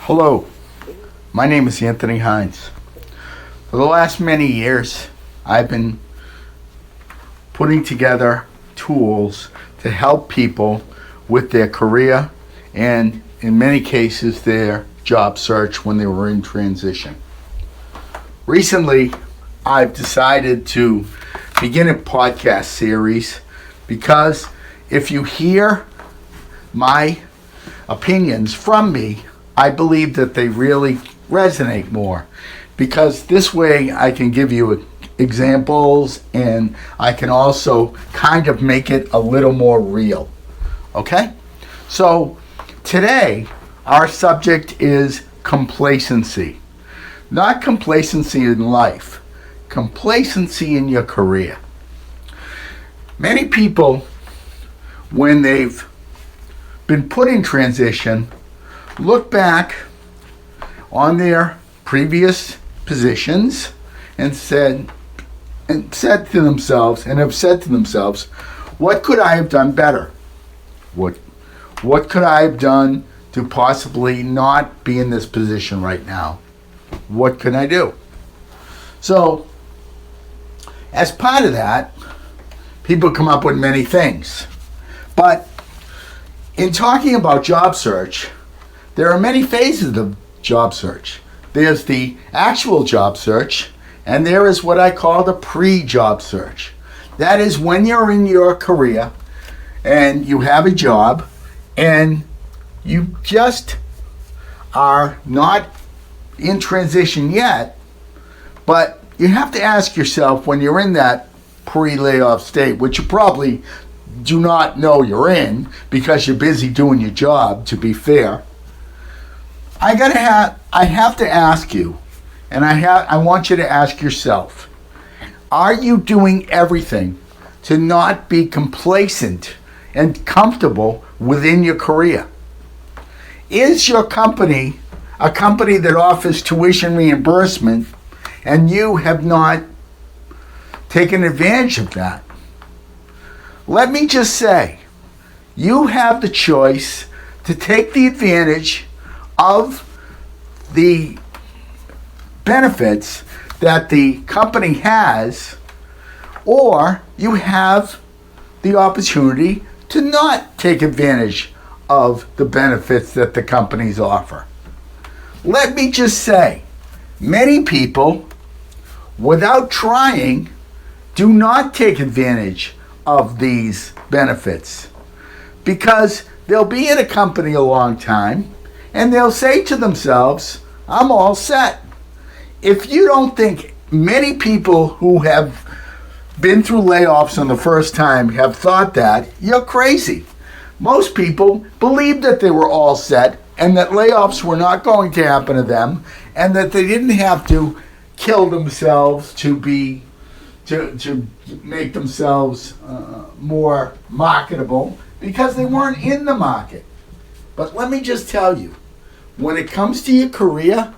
Hello, my name is Anthony Hines. For the last many years, I've been putting together tools to help people with their career and, in many cases, their job search when they were in transition. Recently, I've decided to begin a podcast series because if you hear my opinions from me, I believe that they really resonate more, because this way I can give you examples and I can also kind of make it a little more real. Okay? So today our subject is complacency. Not complacency in life, complacency in your career. Many people, when they've been put in transition, look back on their previous positions and said to themselves, what could I have done better? What could I have done to possibly not be in this position right now? What can I do? So, as part of that, people come up with many things. But in talking about job search, there are many phases of job search. There's the actual job search, and there is what I call the pre-job search. That is when you're in your career and you have a job and you just are not in transition yet, but you have to ask yourself, when you're in that pre-layoff state, which you probably do not know you're in because you're busy doing your job, to be fair, I have to ask you, and I want you to ask yourself, are you doing everything to not be complacent and comfortable within your career? Is your company a company that offers tuition reimbursement and you have not taken advantage of that? Let me just say, you have the choice to take the advantage of the benefits that the company has, or you have the opportunity to not take advantage of the benefits that the companies offer. Let me just say, many people, without trying, do not take advantage of these benefits, because they'll be in a company a long time and they'll say to themselves, I'm all set. If you don't think many people who have been through layoffs on the first time have thought that, you're crazy. Most people believed that they were all set and that layoffs were not going to happen to them and that they didn't have to kill themselves to make themselves more marketable, because they weren't in the market. But let me just tell you, when it comes to your career,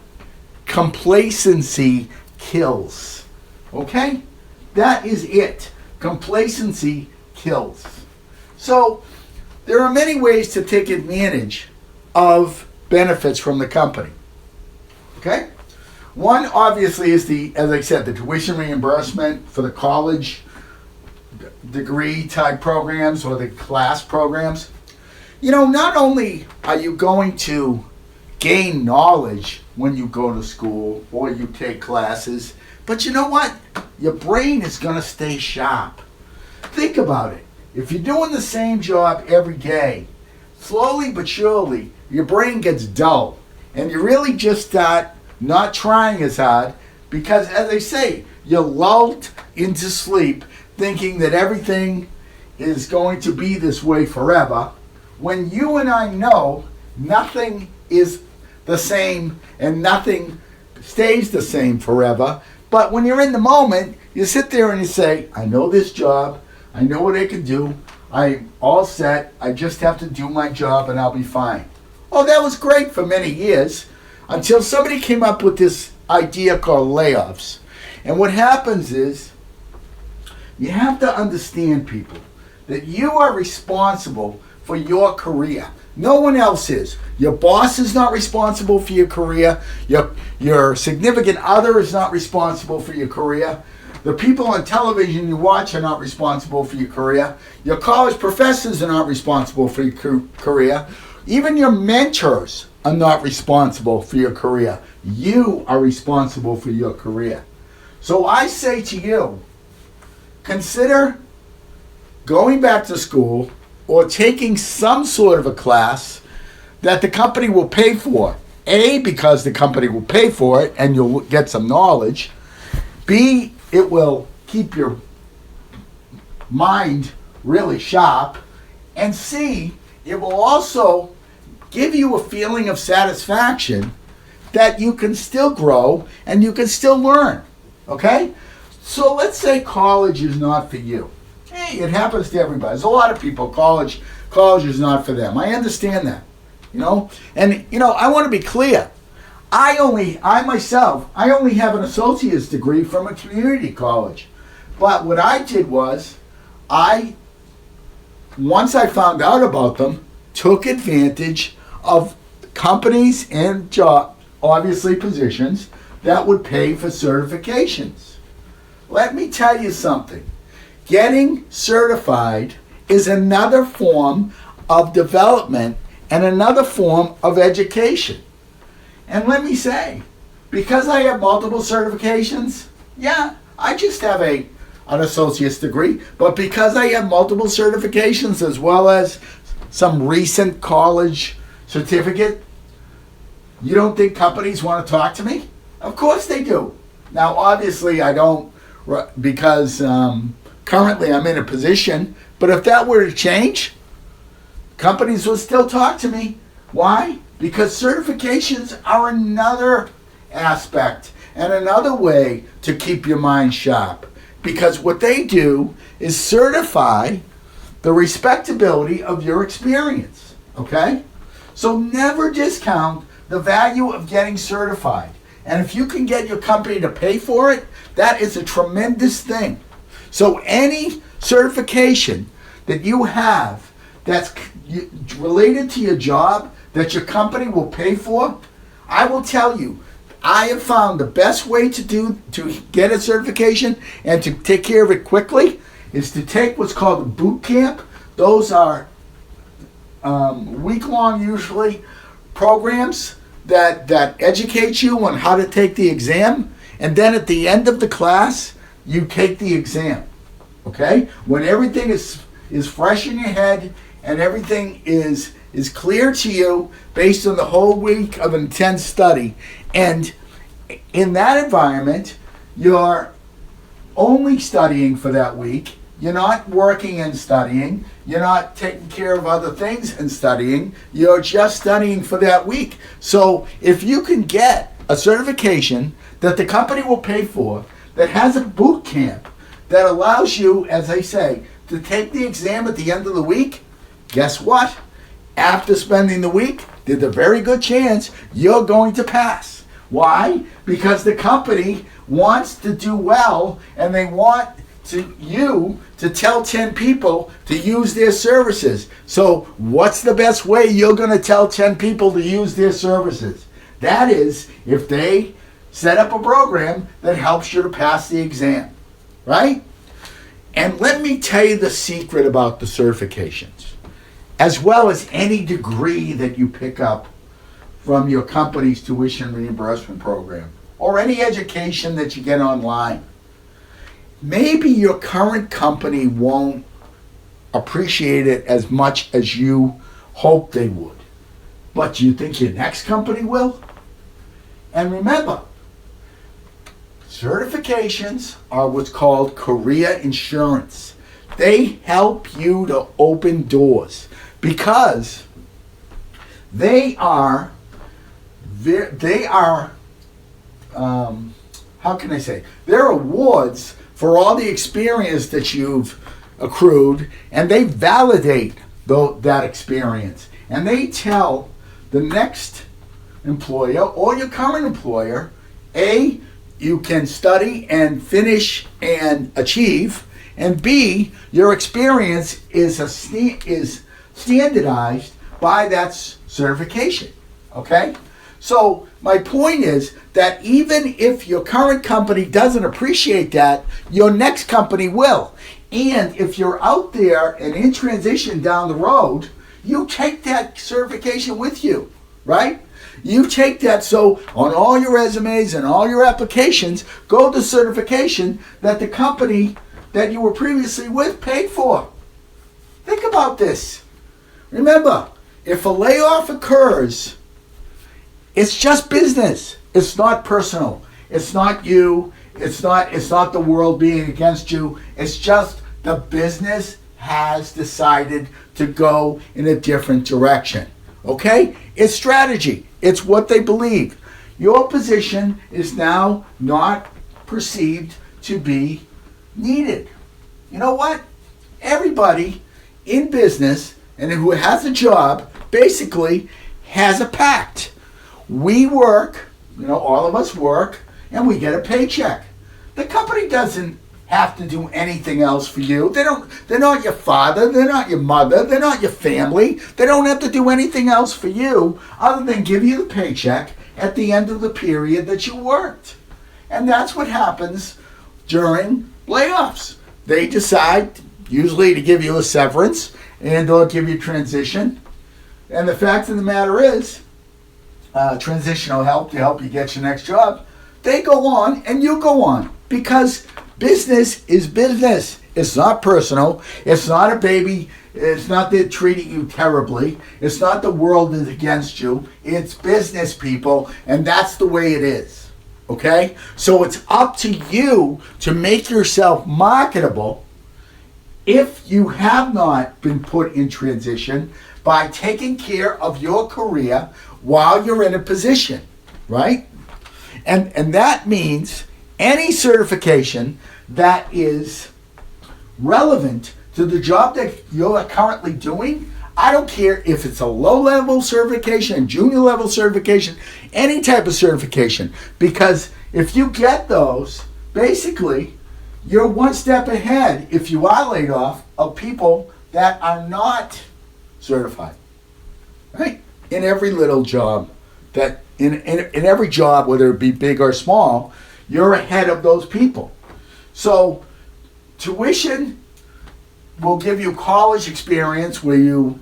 complacency kills. Okay? That is it. Complacency kills. So, there are many ways to take advantage of benefits from the company. Okay? One, obviously, is as I said, the tuition reimbursement for the college degree type programs or the class programs. Not only are you going to gain knowledge when you go to school or you take classes, but you know what? Your brain is going to stay sharp. Think about it. If you're doing the same job every day, slowly but surely, your brain gets dull and you really just start not trying as hard, because, as I say, you're lulled into sleep thinking that everything is going to be this way forever, when you and I know nothing is the same and nothing stays the same forever. But when you're in the moment, you sit there and you say, I know this job, I know what I can do, I'm all set, I just have to do my job and I'll be fine. Oh, that was great for many years, until somebody came up with this idea called layoffs. And what happens is, you have to understand, people, that you are responsible for your career. No one else is. Your boss is not responsible for your career. Your significant other is not responsible for your career. The people on television you watch are not responsible for your career. Your college professors are not responsible for your career. Even your mentors are not responsible for your career. You are responsible for your career. So I say to you, consider going back to school or taking some sort of a class that the company will pay for. A, because the company will pay for it and you'll get some knowledge. B, it will keep your mind really sharp. And C, it will also give you a feeling of satisfaction that you can still grow and you can still learn. Okay? So let's say college is not for you. Hey, it happens to everybody. There's a lot of people, college is not for them. I understand that. And I want to be clear. I myself only have an associate's degree from a community college. But what I did was, once I found out about them, took advantage of companies and obviously positions that would pay for certifications. Let me tell you something. Getting certified is another form of development and another form of education. And let me say, because I have multiple certifications, yeah, I just have an associate's degree, but because I have multiple certifications as well as some recent college certificate, you don't think companies want to talk to me? Of course they do. Now, obviously, I don't, because currently I'm in a position, but if that were to change, companies will still talk to me. Why? Because certifications are another aspect and another way to keep your mind sharp. Because what they do is certify the respectability of your experience. Okay? So never discount the value of getting certified. And if you can get your company to pay for it, that is a tremendous thing. So any certification that you have that's related to your job that your company will pay for, I will tell you, I have found the best way to get a certification and to take care of it quickly is to take what's called a boot camp. Those are week-long, usually, programs that educate you on how to take the exam, and then at the end of the class, you take the exam. Okay? When everything is fresh in your head and everything is clear to you based on the whole week of intense study. And in that environment, you're only studying for that week. You're not working and studying. You're not taking care of other things and studying. You're just studying for that week. So if you can get a certification that the company will pay for, that has a boot camp, that allows you, as I say, to take the exam at the end of the week, guess what? After spending the week, there's a very good chance you're going to pass. Why? Because the company wants to do well and they want you to tell 10 people to use their services. So what's the best way you're going to tell 10 people to use their services? That is if they set up a program that helps you to pass the exam, right? And let me tell you the secret about the certifications, as well as any degree that you pick up from your company's tuition reimbursement program or any education that you get online. Maybe your current company won't appreciate it as much as you hope they would, but do you think your next company will? And remember, certifications are what's called career insurance. They help you to open doors because they are how can I say? They're awards for all the experience that you've accrued, and they validate that experience. And they tell the next employer or your current employer, A, you can study and finish and achieve, and B, your experience is standardized by that certification. Okay? So my point is that even if your current company doesn't appreciate that, your next company will. And if you're out there and in transition down the road, you take that certification with you, right? You take that, so on all your resumes and all your applications, go the certification that the company that you were previously with paid for. Think about this. Remember, if a layoff occurs, it's just business. It's not personal. It's not you. It's not the world being against you. It's just the business has decided to go in a different direction. Okay? It's strategy. It's what they believe. Your position is now not perceived to be needed. You know what? Everybody in business and who has a job basically has a pact. We work, all of us work, and we get a paycheck. The company doesn't have to do anything else for you. They're not your father, they're not your mother, they're not your family. They don't have to do anything else for you other than give you the paycheck at the end of the period that you worked. And that's what happens during layoffs. They decide usually to give you a severance and or give you transition. And the fact of the matter is, transitional help to help you get your next job. They go on and you go on because business is business. It's not personal. It's not a baby. It's not they're treating you terribly. It's not the world is against you. It's business, people, and that's the way it is. Okay? So it's up to you to make yourself marketable if you have not been put in transition by taking care of your career while you're in a position, right? And that means any certification that is relevant to the job that you're currently doing. I don't care if it's a low-level certification, junior level certification, any type of certification. Because if you get those, basically, you're one step ahead, if you are laid off, of people that are not certified, right? In every little job, in every job, whether it be big or small, you're ahead of those people. So tuition will give you college experience where you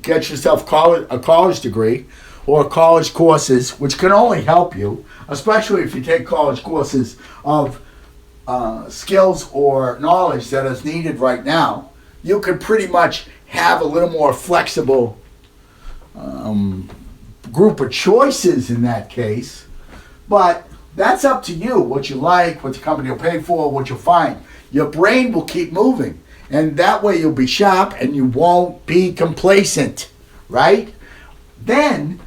get yourself a college degree or college courses, which can only help you, especially if you take college courses of skills or knowledge that is needed right now. You could pretty much have a little more flexible group of choices in that case, but that's up to you, what you like, what the company will pay for, what you'll find. Your brain will keep moving, and that way you'll be sharp and you won't be complacent, right? Then,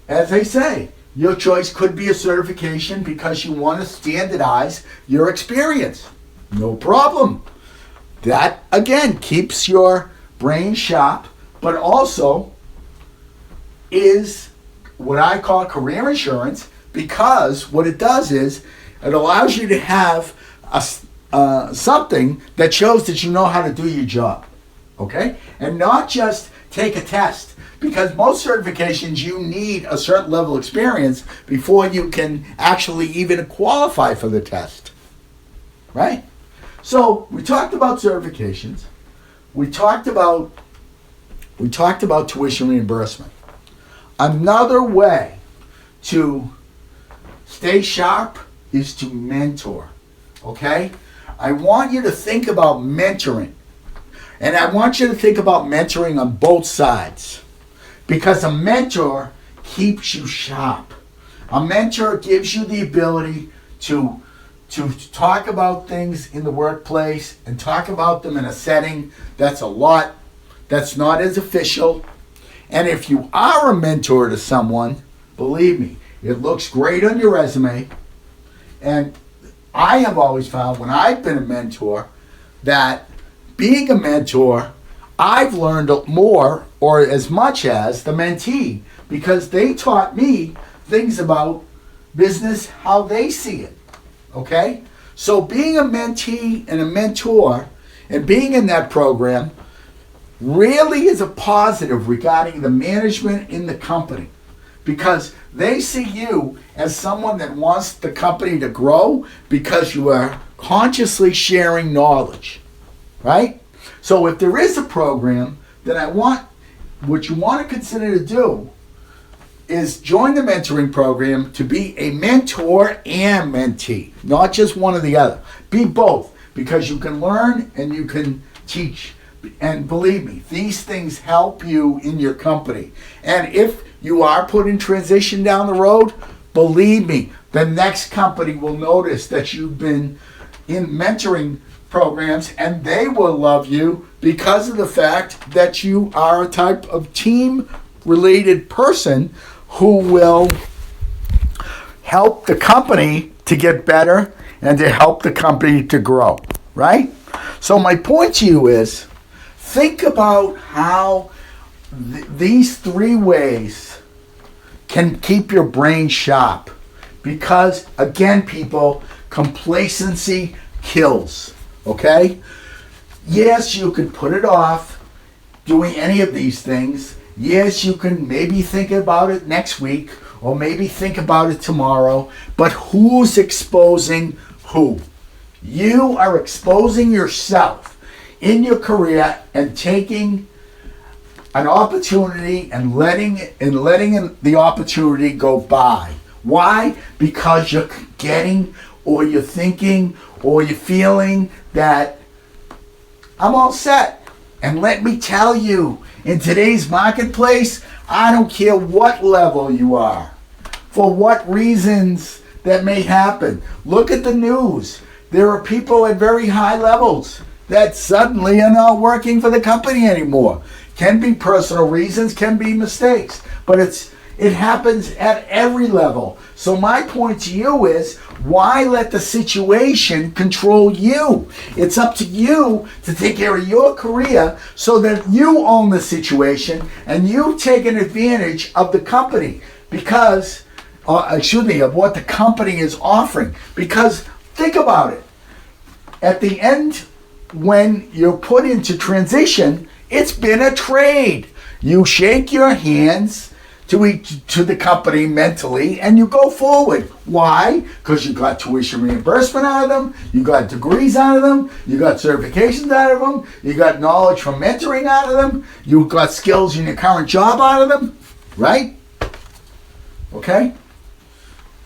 as I say, your choice could be a certification because you want to standardize your experience. No problem. That, again, keeps your brain sharp, but also is what I call career insurance, because what it does is it allows you to have something that shows that you know how to do your job, okay? And not just take a test, because most certifications you need a certain level of experience before you can actually even qualify for the test, right? So we talked about certifications. We talked about tuition reimbursement. Another way to stay sharp is to mentor, okay? I want you to think about mentoring. And I want you to think about mentoring on both sides. Because a mentor keeps you sharp. A mentor gives you the ability to talk about things in the workplace and talk about them in a setting that's not as official. And if you are a mentor to someone, believe me, it looks great on your resume. And I have always found when I've been a mentor that being a mentor, I've learned more or as much as the mentee, because they taught me things about business, how they see it. Okay? So being a mentee and a mentor and being in that program really is a positive regarding the management in the company, because they see you as someone that wants the company to grow because you are consciously sharing knowledge, right? So if there is a program, then what you want to consider to do is join the mentoring program to be a mentor and mentee, not just one or the other. Be both, because you can learn and you can teach. And believe me, these things help you in your company. And if you are put in transition down the road, believe me, the next company will notice that you've been in mentoring programs, and they will love you because of the fact that you are a type of team-related person who will help the company to get better and to help the company to grow, right? So my point to you is, think about how these three ways can keep your brain sharp. Because, again, people, complacency kills, okay? Yes, you can put it off doing any of these things. Yes, you can maybe think about it next week or maybe think about it tomorrow. But who's exposing who? You are exposing yourself in your career and taking an opportunity and letting the opportunity go by. Why? Because you're getting, or you're thinking, or you're feeling that I'm all set. And let me tell you, in today's marketplace, I don't care what level you are, for what reasons that may happen. Look at the news. There are people at very high levels that suddenly are not working for the company anymore. Can be personal reasons, can be mistakes, but it happens at every level. So my point to you is, why let the situation control you? It's up to you to take care of your career so that you own the situation and you take an advantage of the company because, of what the company is offering. Because think about it. At the end, when you're put into transition, it's been a trade. You shake your hands to the company mentally and you go forward. Why? Because you got tuition reimbursement out of them, you got degrees out of them, you got certifications out of them, you got knowledge from mentoring out of them, you got skills in your current job out of them, right? Okay?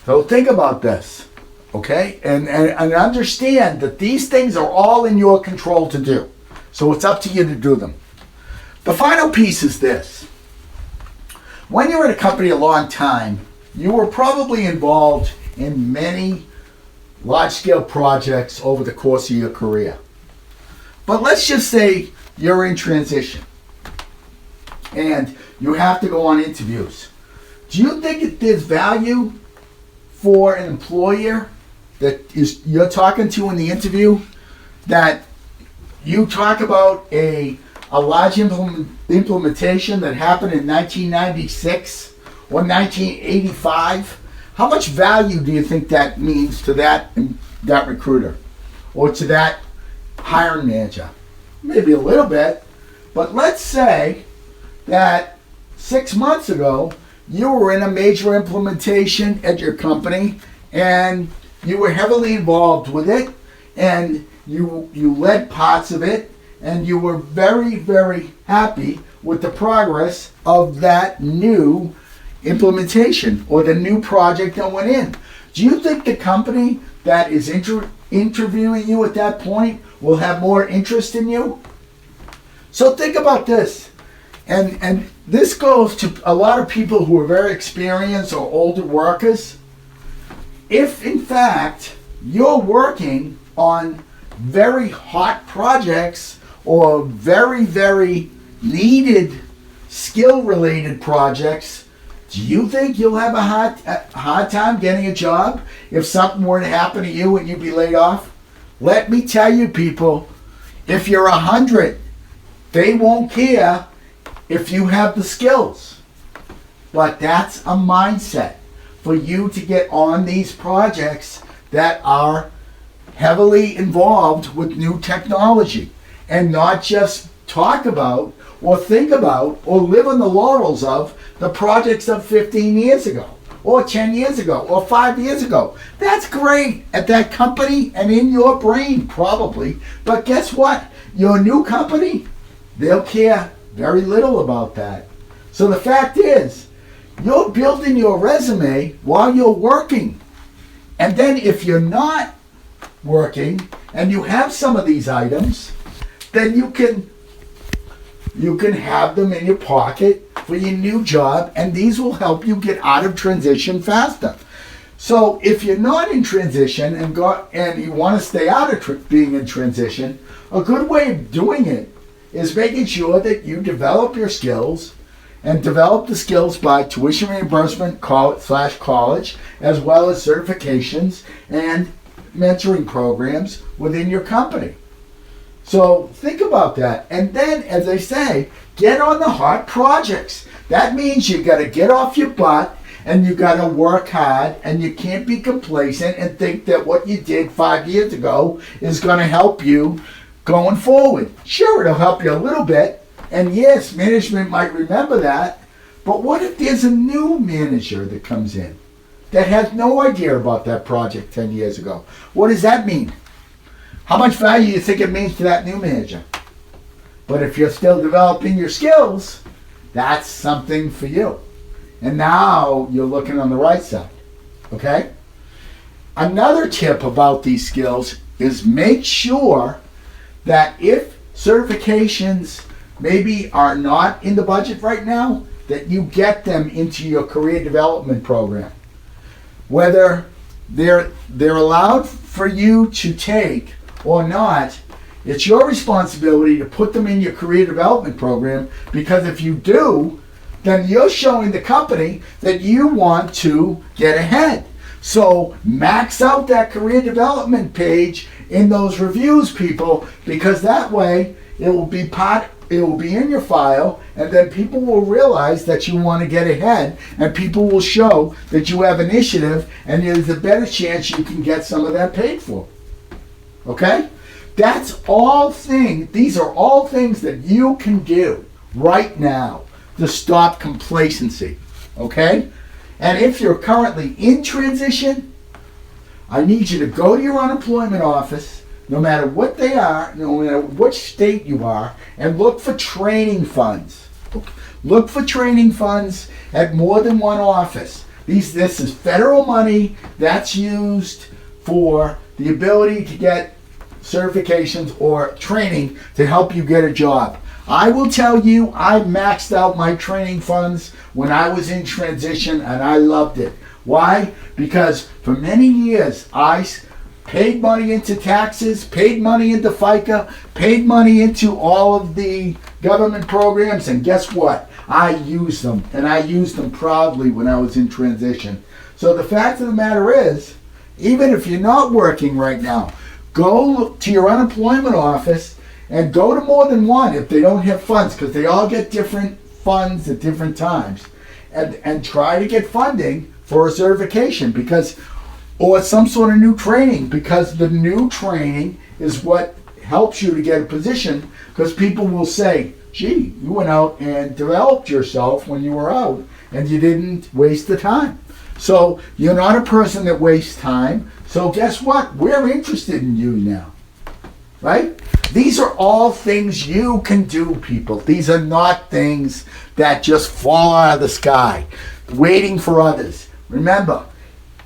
So think about this. Okay, and understand that these things are all in your control to do. So it's up to you to do them. The final piece is this. When you're in a company a long time, you were probably involved in many large-scale projects over the course of your career. But let's just say you're in transition and you have to go on interviews. Do you think there's value for an employer that you're talking to in the interview, that you talk about a large implementation that happened in 1996 or 1985? How much value do you think that means to that recruiter or to that hiring manager? Maybe a little bit, but let's say that 6 months ago you were in a major implementation at your company and you were heavily involved with it, and you led parts of it, and you were very, very happy with the progress of that new implementation or the new project that went in. Do you think the company that is interviewing you at that point will have more interest in you? So think about this. And this goes to a lot of people who are very experienced or older workers. If, in fact, you're working on very hot projects or very, very needed skill-related projects, do you think you'll have a hard time getting a job if something were to happen to you and you'd be laid off? Let me tell you, people, if you're 100, they won't care if you have the skills. But that's a mindset for you to get on these projects that are heavily involved with new technology and not just talk about or think about or live on the laurels of the projects of 15 years ago or 10 years ago or 5 years ago. That's great at that company and in your brain probably. But guess what? Your new company, they'll care very little about that. So the fact is, you're building your resume while you're working. And then if you're not working and you have some of these items, then you can have them in your pocket for your new job, and these will help you get out of transition faster. So if you're not in transition and you want to stay out of being in transition, a good way of doing it is making sure that you develop your skills and develop the skills by tuition reimbursement /college, as well as certifications and mentoring programs within your company. So think about that. And then, as I say, get on the hard projects. That means you got to get off your butt and you got to work hard, and you can't be complacent and think that what you did 5 years ago is going to help you going forward. Sure, it'll help you a little bit. And yes, management might remember that. But what if there's a new manager that comes in that has no idea about that project 10 years ago? What does that mean? How much value do you think it means to that new manager? But if you're still developing your skills, that's something for you. And now you're looking on the right side. Okay? Another tip about these skills is make sure that if certifications maybe are not in the budget right now, that you get them into your career development program. Whether they're allowed for you to take or not, it's your responsibility to put them in your career development program, because if you do, then you're showing the company that you want to get ahead. So max out that career development page in those reviews, people, because that way it will be in your file, and then people will realize that you want to get ahead, and people will show that you have initiative, and there's a better chance you can get some of that paid for. Okay? These are all things that you can do right now to stop complacency. Okay? And if you're currently in transition, I need you to go to your unemployment office, no matter what they are, no matter which state you are, and look for training funds. Look for training funds at more than one office. This is federal money that's used for the ability to get certifications or training to help you get a job. I will tell you, I maxed out my training funds when I was in transition, and I loved it. Why? Because for many years I paid money into taxes, paid money into FICA, paid money into all of the government programs, and guess what? I used them, and I used them proudly when I was in transition. So the fact of the matter is, even if you're not working right now, go to your unemployment office and go to more than one if they don't have funds, because they all get different funds at different times, and try to get funding for a certification, or some sort of new training, because the new training is what helps you to get a position, because people will say, gee, you went out and developed yourself when you were out and you didn't waste the time. So you're not a person that wastes time. So guess what? We're interested in you now, right? These are all things you can do, people. These are not things that just fall out of the sky, waiting for others. Remember,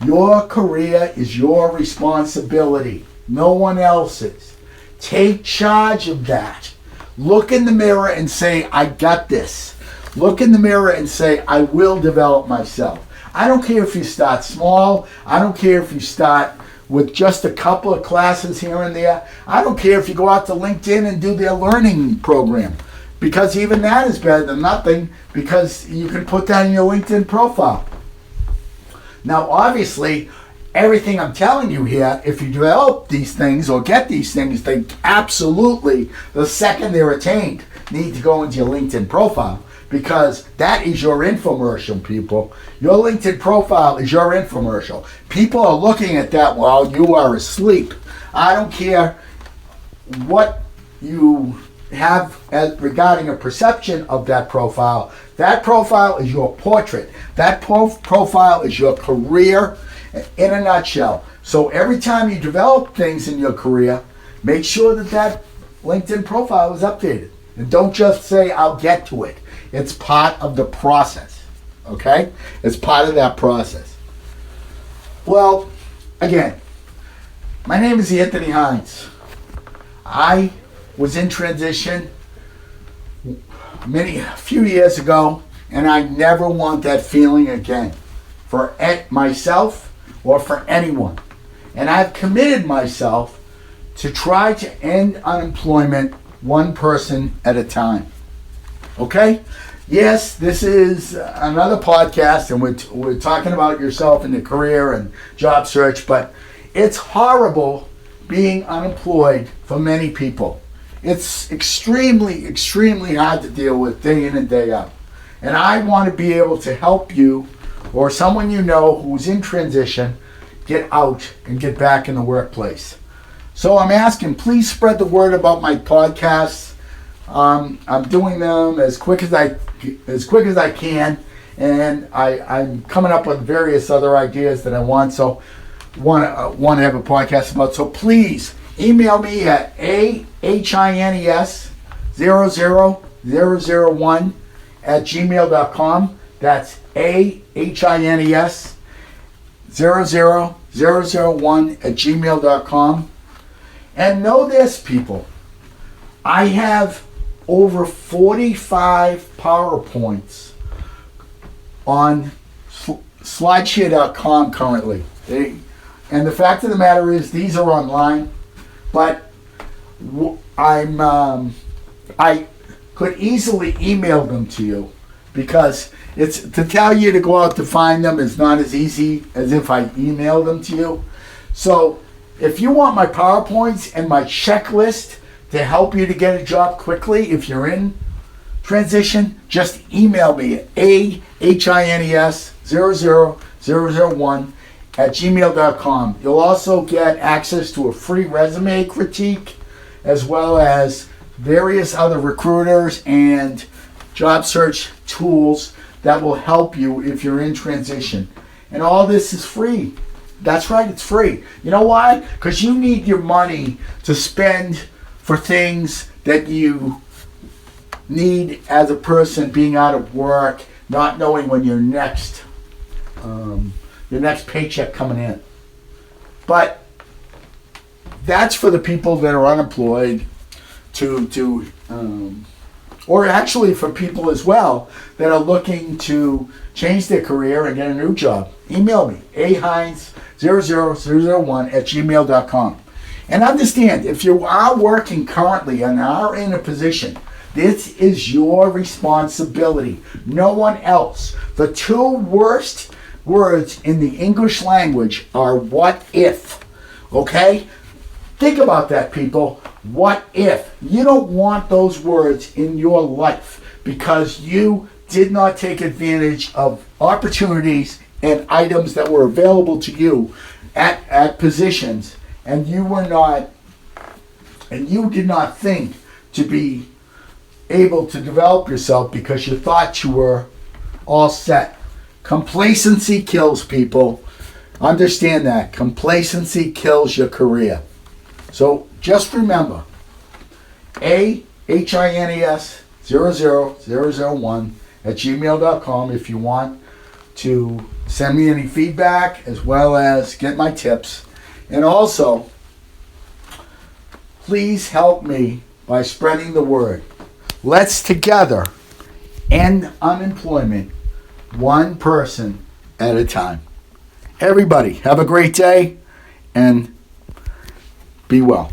your career is your responsibility, no one else's. Take charge of that. Look in the mirror and say, I got this. Look in the mirror and say, I will develop myself. I don't care if you start small. I don't care if you start with just a couple of classes here and there. I don't care if you go out to LinkedIn and do their learning program, because even that is better than nothing, because you can put that in your LinkedIn profile. Now, obviously, everything I'm telling you here, if you develop these things or get these things, they absolutely, the second they're attained, need to go into your LinkedIn profile, because that is your infomercial, people. Your LinkedIn profile is your infomercial. People are looking at that while you are asleep. I don't care what you have as regarding a perception of that profile is your portrait. That profile is your career in a nutshell. So every time you develop things in your career, make sure that LinkedIn profile is updated. And don't just say, I'll get to it. It's part of the process. Okay? It's part of that process. Well, again, my name is Anthony Hines. I was in transition a few years ago, and I never want that feeling again for myself or for anyone. And I've committed myself to try to end unemployment one person at a time. Okay? Yes, this is another podcast, and we're talking about yourself and your career and job search, but it's horrible being unemployed for many people. It's extremely, extremely hard to deal with day in and day out. And I want to be able to help you or someone you know who's in transition get out and get back in the workplace. So I'm asking, please spread the word about my podcasts. I'm doing them as quick as I can, and I'm coming up with various other ideas that I want. So want to have a podcast about. So please email me at ahines00001@gmail.com. That's ahines00001@gmail.com. And know this, people. I have over 45 PowerPoints on slideshare.com currently. And the fact of the matter is, these are online, but I could easily email them to you, because it's to tell you to go out to find them is not as easy as if I email them to you. So if you want my PowerPoints and my checklist to help you to get a job quickly if you're in transition, just email me at ahines00001@gmail.com. You'll also get access to a free resume critique, as well as various other recruiters and job search tools that will help you if you're in transition. And all this is free. That's right, it's free. You know why? Because you need your money to spend for things that you need as a person being out of work, not knowing when your next paycheck coming in. But that's for the people that are unemployed, or actually for people as well that are looking to change their career and get a new job. Email me, ahines00001@gmail.com. And understand, if you are working currently and are in a position, this is your responsibility, no one else. The two worst words in the English language are what if, okay? Think about that, people. What if? You don't want those words in your life because you did not take advantage of opportunities and items that were available to you at positions, and you did not think to be able to develop yourself because you thought you were all set. Complacency kills people. Understand that. Complacency kills your career. So just remember, ahines00001@gmail.com if you want to send me any feedback as well as get my tips. And also, please help me by spreading the word. Let's together end unemployment one person at a time. Everybody, have a great day and be well.